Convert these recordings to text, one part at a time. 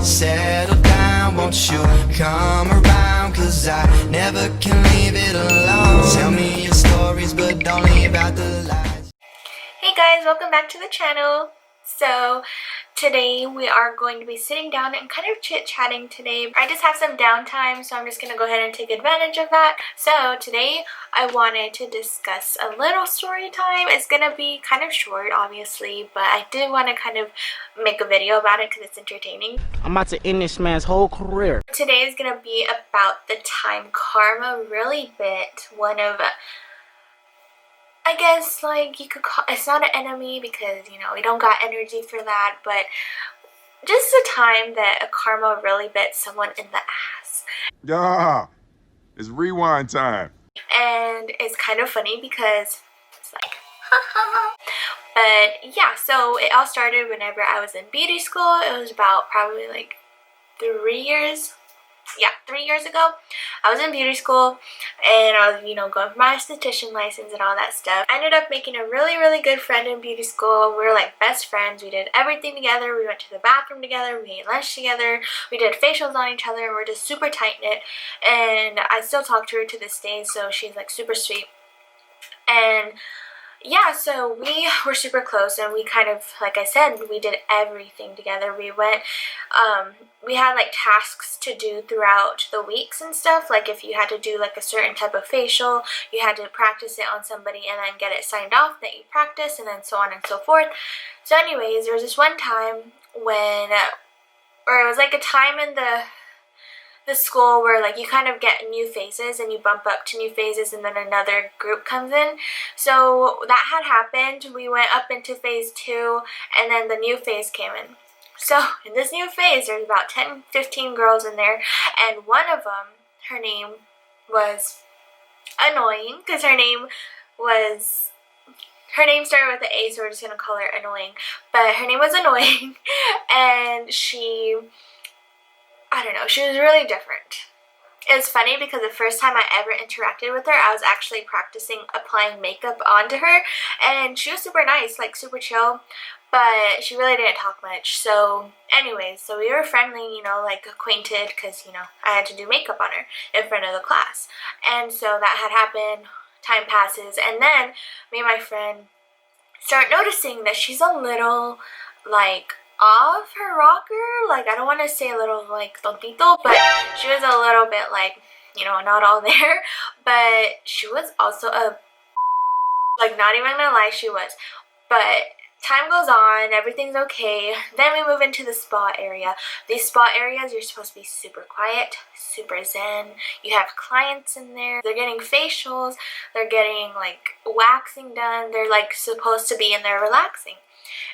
settle down, won't you come around? Cause I never can leave it alone. Tell me your stories, but don't leave out the lies. Hey guys, welcome back to the channel. So today we are going to be sitting down and kind of chit-chatting today. I just have some downtime, so I'm just going to go ahead and take advantage of that. So today I wanted to discuss a little story time. It's going to be kind of short, obviously, but I did want to kind of make a video about it because it's entertaining. I'm about to end this man's whole career. Today is going to be about the time karma really bit one of, I guess, like, you could call, it's not an enemy because, you know, we don't got energy for that, but just the time that a karma really bit someone in the ass. Yeah, it's rewind time. And it's kind of funny because it's like, but yeah, so it all started whenever I was in beauty school. It was about probably like 3 years. Yeah, 3 years ago. I was in beauty school and I was, you know, going for my esthetician license and all that stuff. I ended up making a really good friend in beauty school. We were like best friends. We did everything together. We went to the bathroom together. We ate lunch together. We did facials on each other. We're just super tight-knit. And I still talk to her to this day, so she's like super sweet. And yeah, so we were super close and we kind of, like I said, we did everything together. We went, we had like tasks to do throughout the weeks and stuff. Like if you had to do like a certain type of facial, you had to practice it on somebody and then get it signed off that you practice, and then so on and so forth. So anyways, there was this one time when, or it was like a time in the school where like you kind of get new phases and you bump up to new phases and then another group comes in. So that had happened. We went up into phase 2 and then the new phase came in. So in this new phase there's about 10-15 girls in there, and one of them, her name was annoying because her name started with an A, so we're just gonna call her annoying. But her name was annoying and I don't know, she was really different. It was funny because the first time I ever interacted with her, I was actually practicing applying makeup onto her, and she was super nice, like super chill, but she really didn't talk much. So anyways, so we were friendly, you know, like acquainted, because, you know, I had to do makeup on her in front of the class. And so that had happened, time passes, and then me and my friend start noticing that she's a little, like, off her rocker. Like, I don't want to say a little like tontito, but she was a little bit like, you know, not all there. But she was also a, like, not even gonna lie, she was. But time goes on, everything's okay. Then we move into the spa area. These spa areas, you're supposed to be super quiet, super zen. You have clients in there. They're getting facials. They're getting like waxing done. They're like supposed to be in there relaxing.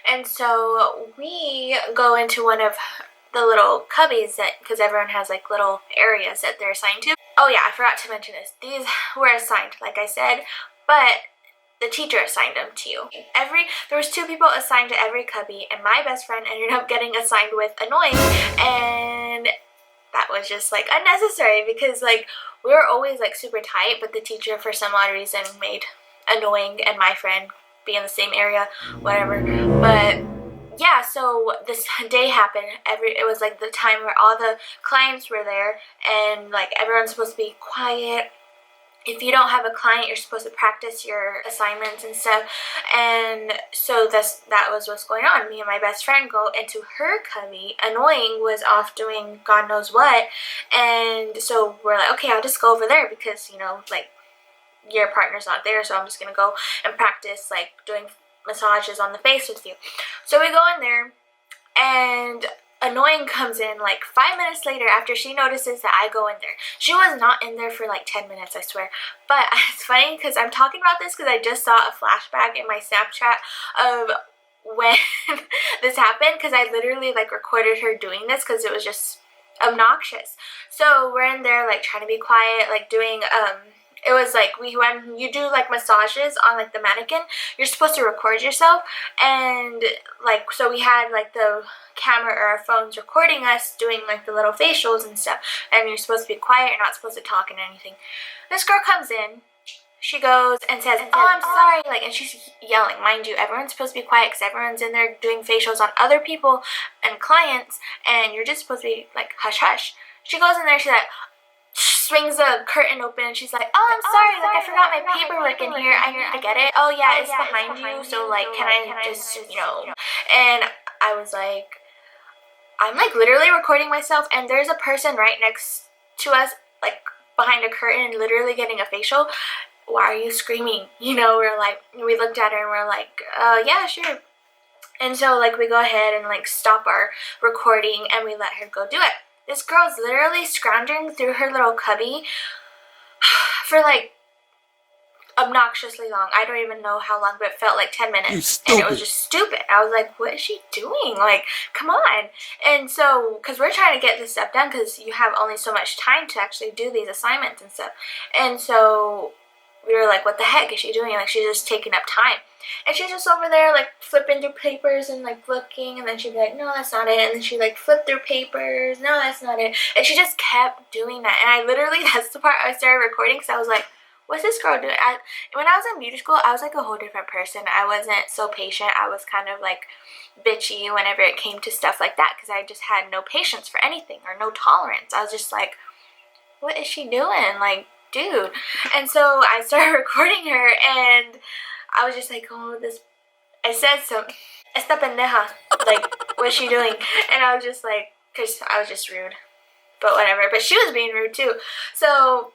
And so we go into one of the little cubbies, that because everyone has like little areas that they're assigned to. Oh yeah, I forgot to mention this. These were assigned, like I said, but the teacher assigned them to you. There was 2 people assigned to every cubby, and my best friend ended up getting assigned with annoying, and that was just like unnecessary because like we were always like super tight, but the teacher for some odd reason made annoying and my friend be in the same area, whatever. But yeah, so this day happened. It was like the time where all the clients were there and like everyone's supposed to be quiet. If you don't have a client, you're supposed to practice your assignments and stuff. And so that was what's going on. Me and my best friend go into her cubby. Annoying was off doing God knows what. And so we're like, okay, I'll just go over there because, you know, like, your partner's not there, so I'm just gonna go and practice like doing massages on the face with you. So we go in there and annoying comes in like 5 minutes later after she notices that I go in there. She was not in there for like 10 minutes, I swear. But it's funny because I'm talking about this because I just saw a flashback in my Snapchat of when this happened, because I literally like recorded her doing this because it was just obnoxious. So we're in there like trying to be quiet, like doing it was like when you do like massages on like the mannequin, you're supposed to record yourself, and like so we had like the camera or our phones recording us doing like the little facials and stuff, and you're supposed to be quiet, you're not supposed to talk and anything. This girl comes in, she goes and says, "Oh, I'm sorry," like, and she's yelling. Mind you, everyone's supposed to be quiet because everyone's in there doing facials on other people and clients, and you're just supposed to be like, hush, hush. She goes in there, she's like, swings the curtain open, and she's like, "Oh, I'm sorry, like, I forgot my paperwork in here. I need to get it." "Oh, yeah, it's behind you, so, like, can I just, you know." And I was like, I'm, like, literally recording myself, and there's a person right next to us, like, behind a curtain, literally getting a facial. "Why are you screaming?" You know, we looked at her and we're like, yeah, sure. And so, like, we go ahead and, like, stop our recording and we let her go do it. This girl's literally scrounging through her little cubby for, like, obnoxiously long. I don't even know how long, but it felt like 10 minutes. And it was just stupid. I was like, what is she doing? Like, come on. And so, because we're trying to get this stuff done because you have only so much time to actually do these assignments and stuff. And so we were like, what the heck is she doing? Like, she's just taking up time. And she's just over there, like, flipping through papers and, like, looking. And then she'd be like, "No, that's not it." And then she'd, like, flip through papers. "No, that's not it." And she just kept doing that. And I literally, that's the part I started recording because I was like, what's this girl doing? When I was in beauty school, I was, like, a whole different person. I wasn't so patient. I was kind of, like, bitchy whenever it came to stuff like that because I just had no patience for anything or no tolerance. I was just like, what is she doing? Like, dude. And so I started recording her, and I was just like, oh, this, I said so, esta pendeja, like, what's she doing? And I was just like, because I was just rude, but whatever. But she was being rude too. So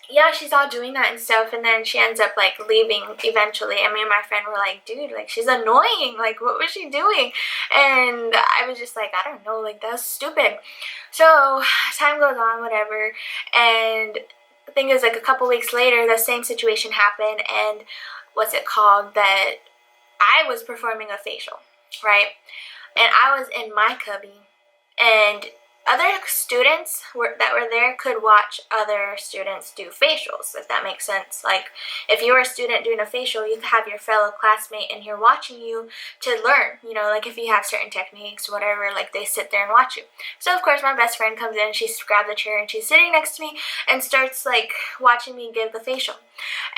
yeah, she's all doing that and stuff, and then she ends up, like, leaving eventually, and me and my friend were like, dude, like, she's annoying, like, what was she doing? And I was just like, I don't know, like, that's stupid. So time goes on, whatever, and the thing is, like, a couple weeks later, the same situation happened, and what's it called, that I was performing a facial, right? And I was in my cubby, and other students that were there could watch other students do facials, if that makes sense. Like, if you were a student doing a facial, you could have your fellow classmate in here watching you to learn, you know, like, if you have certain techniques, whatever, like, they sit there and watch you. So, of course, my best friend comes in, she's grabbed the chair, and she's sitting next to me and starts, like, watching me give the facial.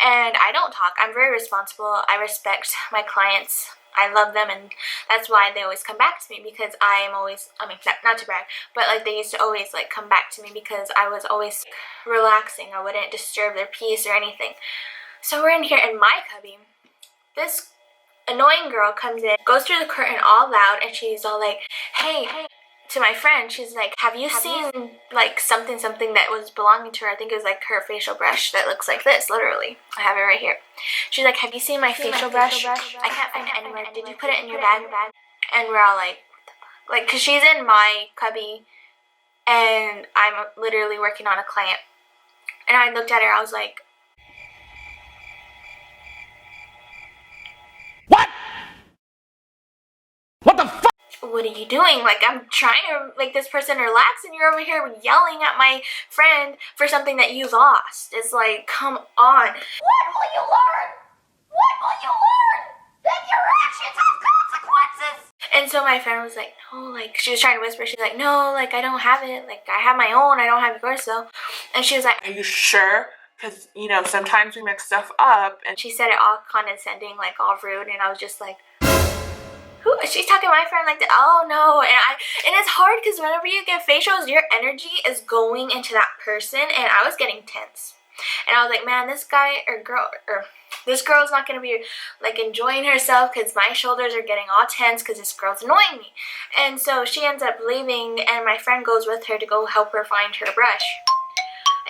And I don't talk. I'm very responsible. I respect my clients. I love them, and that's why they always come back to me, because I am always, I mean, not to brag, but, like, they used to always, like, come back to me because I was always relaxing. I wouldn't disturb their peace or anything. So we're in here in my cubby. This annoying girl comes in, goes through the curtain all loud, and she's all like, hey, to my friend, she's like, have you seen, like, something that was belonging to her? I think it was, like, her facial brush that looks like this, literally. I have it right here. She's like, have you seen my facial brush? I can't find it anywhere. Did you put it in your bag? And we're all like, what the fuck? Like, because she's in my cubby, and I'm literally working on a client. And I looked at her, I was like, What? What the fuck? what are you doing? Like, I'm trying to make this person relax, and you're over here yelling at my friend for something that you lost. It's like, come on. What will you learn? What will you learn? That your actions have consequences. And so my friend was like, no, like, she was trying to whisper. She's like, no, like, I don't have it. Like, I have my own. I don't have yours, though. And she was like, are you sure? Because, you know, sometimes we mix stuff up. And she said it all condescending, like, all rude, and I was just like, she's talking to my friend like that. Oh no. And it's hard because whenever you get facials, your energy is going into that person, and I was getting tense, and I was like, man, this guy or girl, or this girl's not gonna be, like, enjoying herself because my shoulders are getting all tense because this girl's annoying me. And so she ends up leaving, and my friend goes with her to go help her find her brush,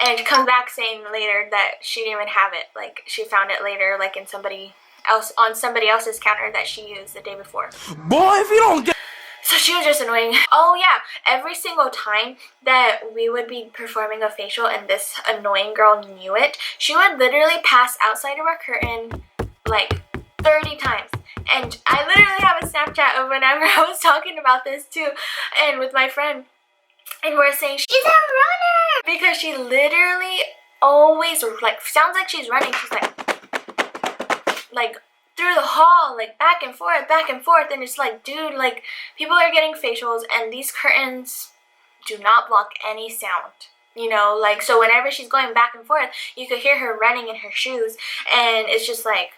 and comes back saying later that she didn't even have it. Like, she found it later, like, in somebody else, on somebody else's counter that she used the day before. Boy, if you don't get... So she was just annoying. Oh yeah, every single time that we would be performing a facial and this annoying girl knew it, she would literally pass outside of our curtain like 30 times. And I literally have a Snapchat of whenever I was talking about this too, and with my friend, and we're saying, she's a runner! Because she literally always, like, sounds like she's running. She's like through the hall, like, back and forth, and it's like, dude, like, people are getting facials, and these curtains do not block any sound. You know, like, so whenever she's going back and forth, you could hear her running in her shoes, and it's just like,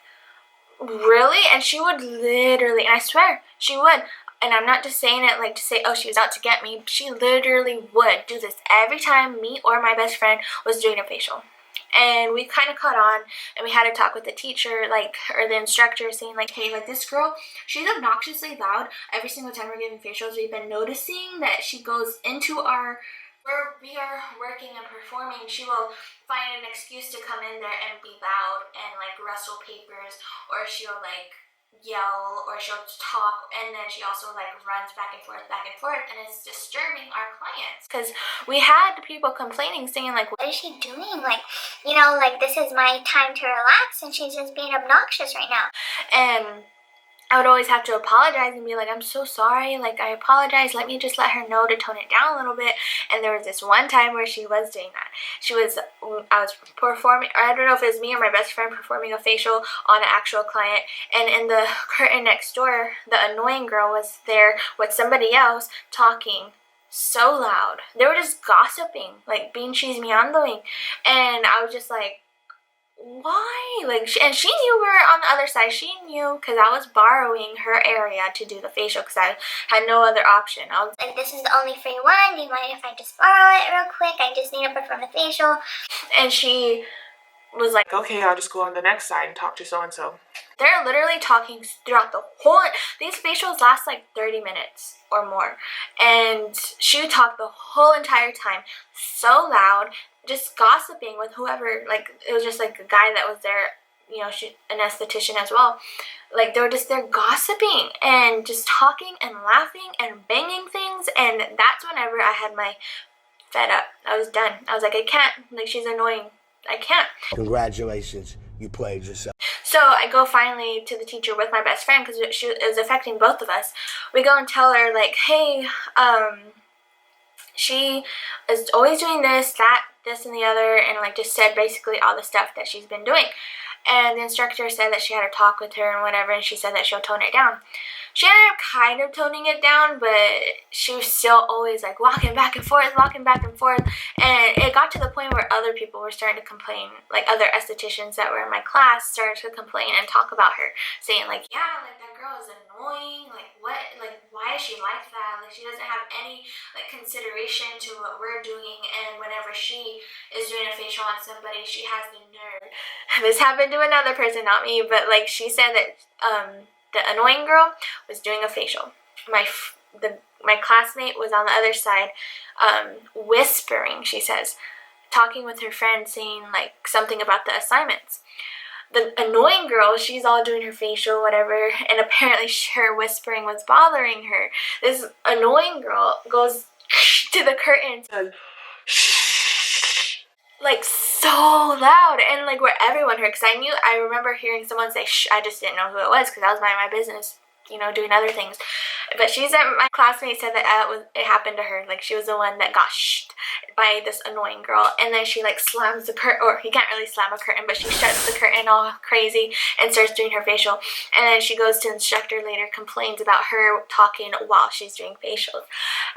really? And she would literally, and I swear, she would, and I'm not just saying it like to say, oh, she was out to get me. She literally would do this every time me or my best friend was doing a facial. And we kind of caught on, and we had to talk with the teacher, like, or the instructor, saying like, hey, like, this girl, she's obnoxiously loud every single time we're giving facials. We've been noticing that she goes into our, where we are working and performing, she will find an excuse to come in there and be loud and like rustle papers, or she'll like yell, or she'll talk, and then she also like runs back and forth, and it's disturbing our clients, because we had people complaining, saying like, what is she doing? Like, you know, like, this is my time to relax and she's just being obnoxious right now. and I would always have to apologize and be like, I'm so sorry, like, I apologize, let me just let her know to tone it down a little bit. And there was this one time where she was doing that. I was performing, or I don't know if it was me or my best friend performing a facial on an actual client, and in the curtain next door, the annoying girl was there with somebody else talking so loud. They were just gossiping, like being chismeandoing, and I was just like, why? Like, and she knew we were on the other side. She knew, because I was borrowing her area to do the facial because I had no other option. I was like, this is the only free one. Do you mind if I just borrow it real quick? I just need to perform a facial. And she was like, Okay, I'll just go on the next side and talk to so-and-so. they're literally talking throughout the whole, these facials last like 30 minutes or more, and she would talk the whole entire time so loud, just gossiping with whoever. Like, it was just like a guy that was there, you know, she, an esthetician as well. Like, they were just there gossiping and just talking and laughing and banging things, and that's whenever I had my fed up. I was done. I was like, I can't, like, she's annoying, I can't. Congratulations, you played yourself. So I go finally to the teacher with my best friend, because it was affecting both of us. We go and tell her like, hey, she is always doing this, that, this, and the other, and like just said basically all the stuff that she's been doing. And the instructor said that she had a talk with her and whatever, and she said that she'll tone it down. She ended up kind of toning it down, but she was still always like walking back and forth, and it got to the point where other people were starting to complain, like other estheticians that were in my class started to complain and talk about her, saying like, yeah, like, that girl is annoying, like, what, like, why is she like that, like, she doesn't have any like consideration to what we're doing, and whenever she is doing a facial on somebody, she has the nerve. This happened to another person, not me, but like, she said that the annoying girl was doing a facial. My classmate was on the other side, whispering, she says, talking with her friend, saying like something about the assignments. The annoying girl, she's all doing her facial, whatever, and apparently her whispering was bothering her. This annoying girl goes to the curtains, like so loud, and like where everyone heard, because I remember hearing someone say shh. I just didn't know who it was because I was minding my business, you know, doing other things. But she said my classmate said that it happened to her. Like, she was the one that got shushed by this annoying girl, and then she like slams the curtain, or you can't really slam a curtain, but she shuts the curtain all crazy and starts doing her facial. And then she goes to the instructor later, complains about her talking while she's doing facials.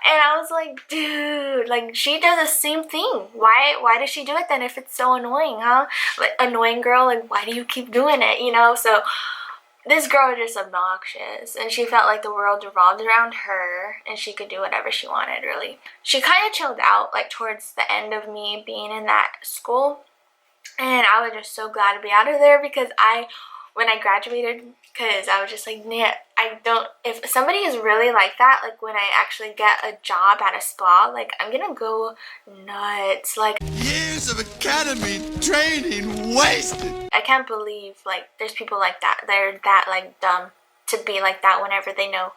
And I was like, dude, like, she does the same thing. Why does she do it then if it's so annoying, huh? Like, annoying girl, like, why do you keep doing it, you know? So this girl was just obnoxious, and she felt like the world revolved around her and she could do whatever she wanted, really. She kind of chilled out like towards the end of me being in that school, and I was just so glad to be out of there, because when I graduated, because I was just like, nah, if somebody is really like that, like when I actually get a job at a spa, like, I'm gonna go nuts. Like, Years of academy training wasted. I can't believe like there's people like that. They're that like dumb to be like that whenever they know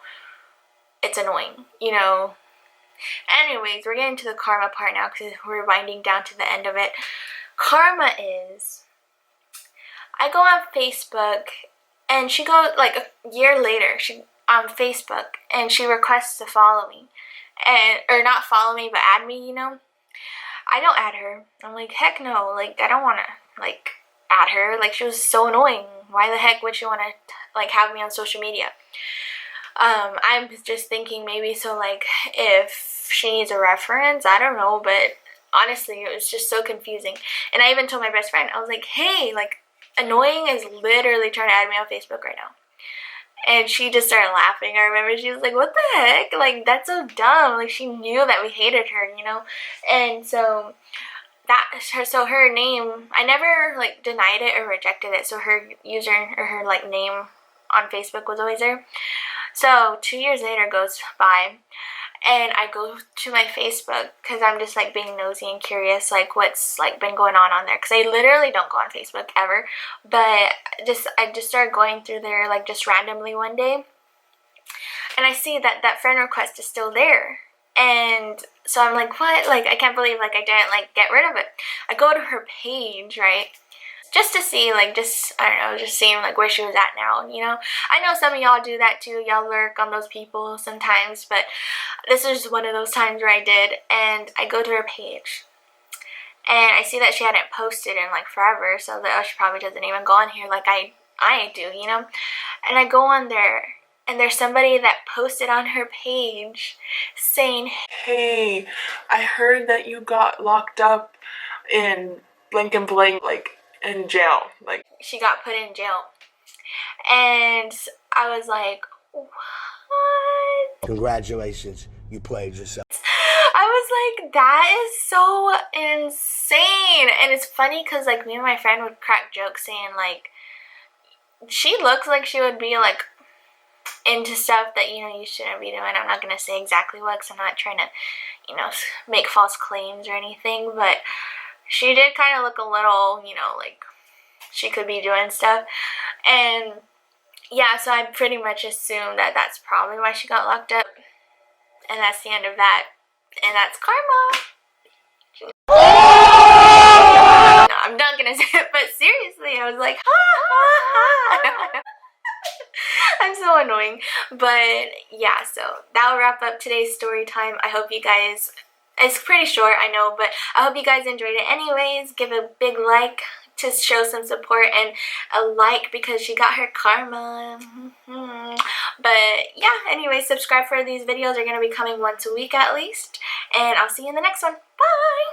it's annoying, you know. Anyways, we're getting to the karma part now because we're winding down to the end of it. Karma is, I go on Facebook, and she goes like a year later, she on Facebook, and she requests to follow me, or not follow me but add me, you know. I don't add her. I'm like, heck no, like, I don't want to like add her. Like, she was so annoying. Why the heck would she want to like have me on social media? I'm just thinking maybe so like if she needs a reference, I don't know, but honestly, it was just so confusing. And I even told my best friend, I was like, hey, like, Annoying is literally trying to add me on Facebook right now. And she just started laughing. I remember she was like, what the heck? Like, that's so dumb. Like, she knew that we hated her, you know? And so her name, I never like denied it or rejected it. So her user or her like name on Facebook was always there. So 2 years later goes by, and I go to my Facebook because I'm just like being nosy and curious, like what's like been going on there, because I literally don't go on Facebook ever, but I just started going through there like just randomly one day, and I see that friend request is still there. And so I'm like, what? Like, I can't believe like I didn't like get rid of it. I go to her page, right? Just to see, like, I don't know, just seeing like where she was at now, you know? I know some of y'all do that too. Y'all lurk on those people sometimes, but this is one of those times where I did. And I go to her page, and I see that she hadn't posted in like forever, so that, oh, she probably doesn't even go on here like I do, you know? And I go on there, and there's somebody that posted on her page saying, Hey, I heard that you got locked up in blank and blank, like in jail. Like, she got put in jail. And I was like, what? Congratulations, you played yourself. I was like, that is so insane. And it's funny because like me and my friend would crack jokes saying like, she looks like she would be like into stuff that, you know, you shouldn't be doing. I'm not going to say exactly what, because I'm not trying to, you know, make false claims or anything, but she did kind of look a little, you know, like she could be doing stuff. And yeah, so I pretty much assumed that that's probably why she got locked up, and that's the end of that, and that's karma. No, I'm not gonna say it, but seriously, I was like, ha ha ha. I'm so annoying. But yeah, so that will wrap up today's story time. I hope you guys, it's pretty short, I know, but I hope you guys enjoyed it anyways. Give a big like to show some support, and a like because she got her karma. But yeah, anyway, subscribe for these videos. They're going to be coming once a week at least, and I'll see you in the next one. Bye!